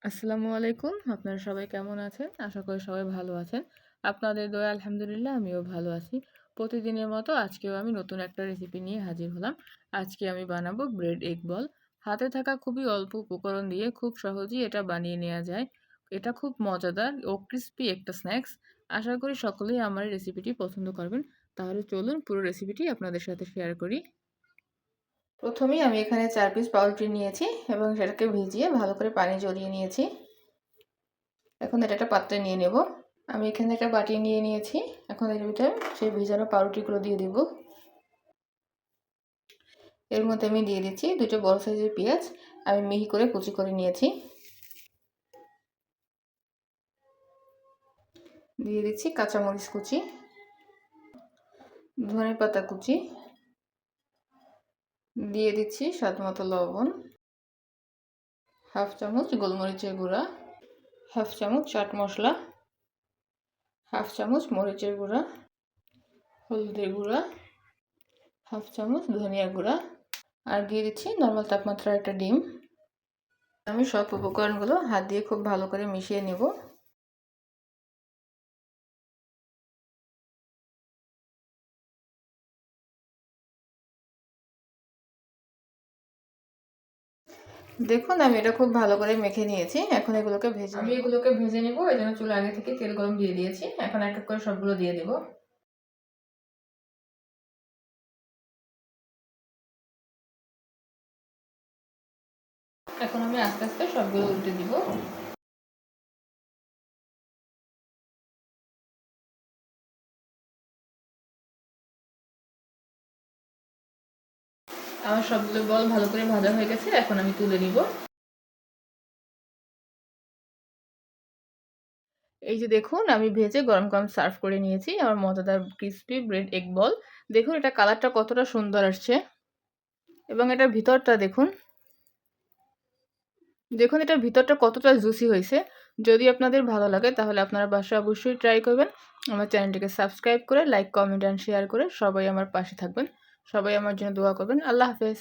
আসসালামু আলাইকুম। আপনারা সবাই কেমন আছেন? আশা করি সবাই ভালো আছেন। আপনাদের দয়ায় আলহামদুলিল্লাহ আমিও ভালো আছি। প্রতিদিনের মতো আজকেও আমি নতুন একটা রেসিপি নিয়ে হাজির হলাম। আজকে আমি বানাবো ব্রেড এগ বল। হাতে থাকা খুবই অল্প উপকরণ দিয়ে খুব সহজেই এটা বানিয়ে নেওয়া যায়। এটা খুব মজাদার ও ক্রিস্পি একটা স্ন্যাক্স। আশা করি সকলেই আমার এই রেসিপিটি পছন্দ করবেন। তাহলে চলুন পুরো রেসিপিটি আপনাদের সাথে শেয়ার করি। প্রথমেই আমি এখানে 4 পিস পাউরুটি নিয়েছি এবং সেটাকে ভিজিয়ে ভালো করে পানি ঝরিয়ে নিয়েছি। এখন এটা একটা পাত্রে নিয়ে নেব। আমি এখানে একটা বাটি নিয়ে নিয়েছি। এখন এর ভিতরে সেই ভিজানো পাউরুটিগুলো দিয়ে দিব। এর মধ্যে আমি দিয়ে দিচ্ছি 2টো বড় সাইজের পেঁয়াজ আমি মিহি করে কুচি করে নিয়েছি। দিয়ে দিচ্ছি কাঁচামরিচ কুচি, ধনেপাতা কুচি, দিয়ে দিচ্ছি স্বাদমতো লবণ, হাফ চামচ গোলমরিচের গুঁড়া, হাফ চামচ চাট মশলা, হাফ চামচ মরিচের গুঁড়া, হলুদের গুঁড়া, হাফ চামচ ধনিয়া গুঁড়া, আর দিয়ে দিচ্ছি নরমাল তাপমাত্রার একটা ডিম। আমি সব উপকরণগুলো হাত দিয়ে খুব ভালো করে মিশিয়ে নেব। দেখুন আমি এটা খুব ভালো করে মেখে নিয়েছি। এখন এগুলোকে ভেজে নেব। এই জন্য চুলা আগে থেকে তেল গরম দিয়ে দিয়েছি। এখন এক এক করে সবগুলো দিয়ে দেব। এখন আমি আস্তে আস্তে সবগুলো উল্টে দিব। আমার সবগুলো বল ভালো করে ভাজা হয়ে গেছে। এখন আমি তুলে নিব। এই যে দেখুন আমি ভেজে গরম গরম সার্ভ করে নিয়েছি আমার মজাদার ক্রিসপি ব্রেড এগ বল। দেখুন এটা কালারটা কতটা সুন্দর আসছে এবং এটার ভিতরটা দেখুন। দেখুন এটার ভিতরটা কতটা জুসি হয়েছে। যদি আপনাদের ভালো লাগে তাহলে আপনারা বাসায় অবশ্যই ট্রাই করবেন। আমার চ্যানেলটিকে সাবস্ক্রাইব করে লাইক, কমেন্ট অ্যান্ড শেয়ার করে সবাই আমার পাশে থাকবেন। সবাই আমার জন্য দোয়া করবেন। আল্লাহ হাফেজ।